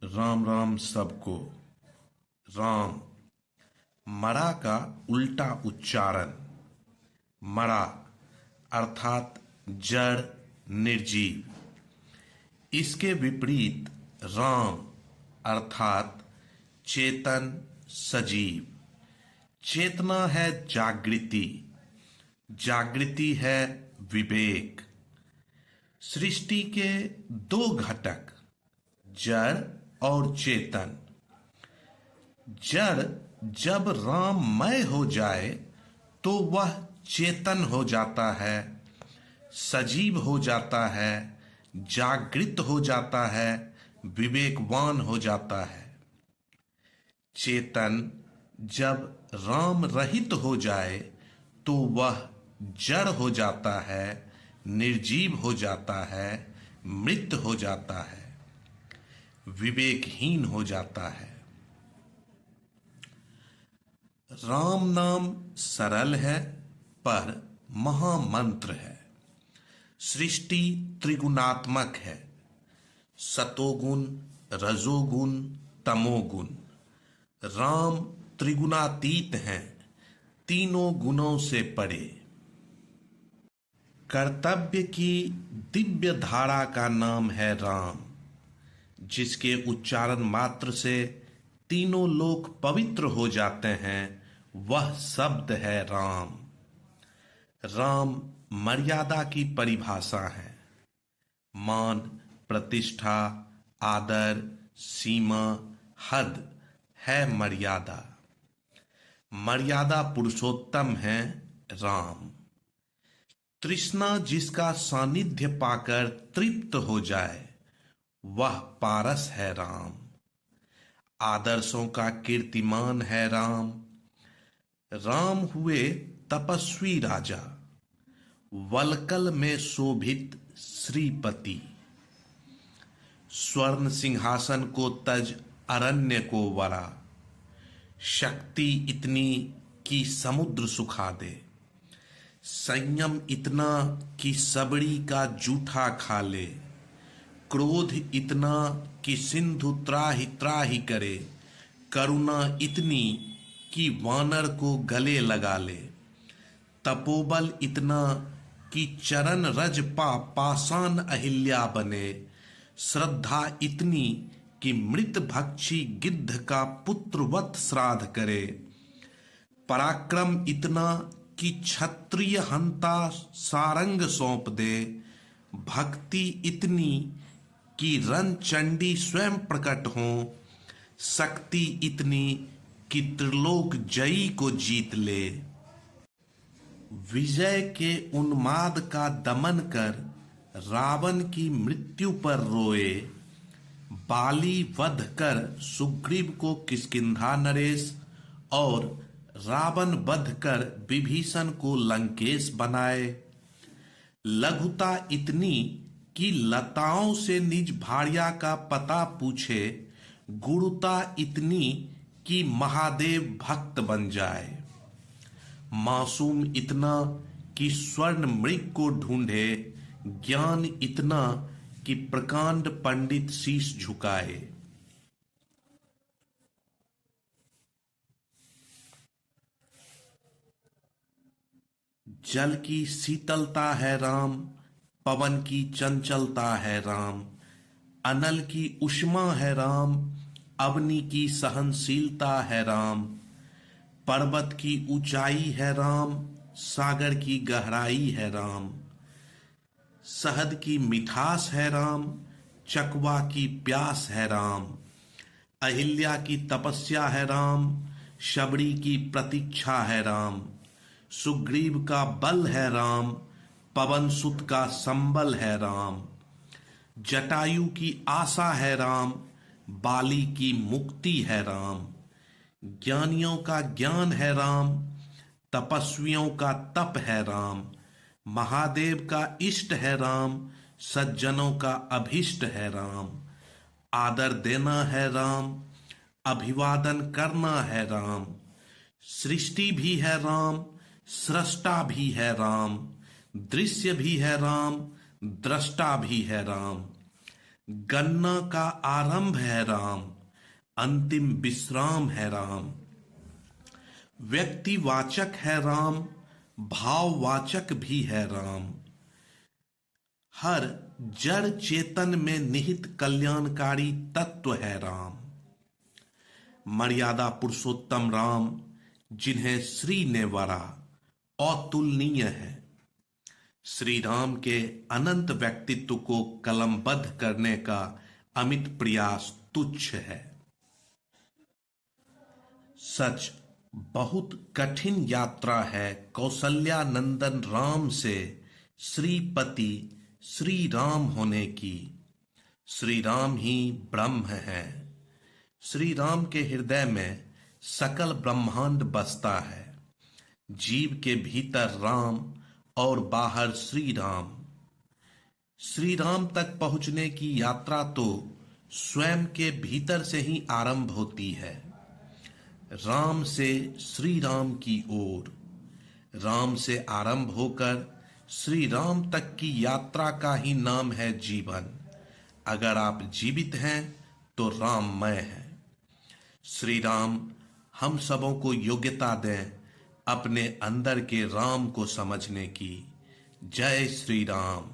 राम राम सबको। राम मरा का उल्टा उच्चारण। मरा अर्थात जड़, निर्जीव। इसके विपरीत राम अर्थात चेतन, सजीव। चेतना है जागृति, जागृति है विवेक। सृष्टि के दो घटक जड़ और चेतन। जड़ जब राममय हो जाए तो वह चेतन हो जाता है, सजीव हो जाता है, जागृत हो जाता है, विवेकवान हो जाता है। चेतन जब राम रहित हो जाए तो वह जड़ हो जाता है, निर्जीव हो जाता है, मृत हो जाता है, विवेकहीन हो जाता है। राम नाम सरल है पर महामंत्र है। सृष्टि त्रिगुणात्मक है, सतोगुण, रजोगुण, तमोगुण। राम त्रिगुणातीत हैं, तीनों गुणों से परे। कर्तव्य की दिव्य धारा का नाम है राम, जिसके उच्चारण मात्र से तीनों लोक पवित्र हो जाते हैं। वह शब्द है राम। राम मर्यादा की परिभाषा है। मान, प्रतिष्ठा, आदर, सीमा, हद है मर्यादा। मर्यादा पुरुषोत्तम है राम। तृष्णा जिसका सानिध्य पाकर तृप्त हो जाए वह पारस है राम। आदर्शों का कीर्तिमान है राम। राम हुए तपस्वी राजा, वलकल में शोभित श्रीपति। स्वर्ण सिंहासन को तज अरण्य को वरा। शक्ति इतनी कि समुद्र सुखा दे। संयम इतना कि सबड़ी का जूठा खा ले। क्रोध इतना कि सिंधु त्राहि त्राहि करे। करुणा इतनी कि वानर को गले लगा ले। तपोबल इतना कि चरण रज पा पाषाण अहिल्या बने। श्रद्धा इतनी कि मृत भक्षी गिद्ध का पुत्रवत श्राद्ध करे। पराक्रम इतना कि क्षत्रिय हंता सारंग सौंप दे। भक्ति इतनी कि रणचंडी स्वयं प्रकट हो। शक्ति इतनी कि त्रिलोक जयी को जीत ले। विजय के उन्माद का दमन कर रावण की मृत्यु पर रोए। बाली वध कर सुग्रीव को किष्किंधा नरेश और रावण वध कर विभीषण को लंकेश बनाए। लघुता इतनी कि लताओं से निज भार्या का पता पूछे। गुरुता इतनी कि महादेव भक्त बन जाए। मासूम इतना कि स्वर्ण मृग को ढूंढे। ज्ञान इतना कि प्रकांड पंडित शीश झुकाए। जल की शीतलता है राम, पवन की चंचलता है राम। अनल की उष्मा है राम, अग्नि की सहनशीलता है राम। पर्वत की ऊंचाई है राम, सागर की गहराई है राम। शहद की मिठास है राम, चकवा की प्यास है राम। अहिल्या की तपस्या है राम, शबरी की प्रतीक्षा है राम। सुग्रीव का बल है राम, पवन सुत का संबल है राम। जटायु की आशा है राम, बाली की मुक्ति है राम। ज्ञानियों का ज्ञान है राम, तपस्वियों का तप है राम। महादेव का इष्ट है राम, सज्जनों का अभिष्ट है राम। आदर देना है राम, अभिवादन करना है राम। सृष्टि भी है राम, सृष्टा भी है राम। दृश्य भी है राम, दृष्टा भी है राम। गन्ना का आरंभ है राम, अंतिम विश्राम है राम। व्यक्तिवाचक है राम, भाववाचक भी है राम। हर जड़ चेतन में निहित कल्याणकारी तत्व है राम। मर्यादा पुरुषोत्तम राम, जिन्हें श्री ने वरा, अतुलनीय है। श्री राम के अनंत व्यक्तित्व को कलमबद्ध करने का अमित प्रयास तुच्छ है। सच बहुत कठिन यात्रा है कौशल्या नंदन राम से श्रीपति श्री राम होने की। श्री राम ही ब्रह्म है। श्री राम के हृदय में सकल ब्रह्मांड बसता है। जीव के भीतर राम और बाहर श्री राम। श्री राम तक पहुंचने की यात्रा तो स्वयं के भीतर से ही आरंभ होती है। राम से श्री राम की ओर, राम से आरंभ होकर श्री राम तक की यात्रा का ही नाम है जीवन। अगर आप जीवित हैं तो राममय है। श्री राम हम सबों को योग्यता दें अपने अंदर के राम को समझने की। जय श्री राम।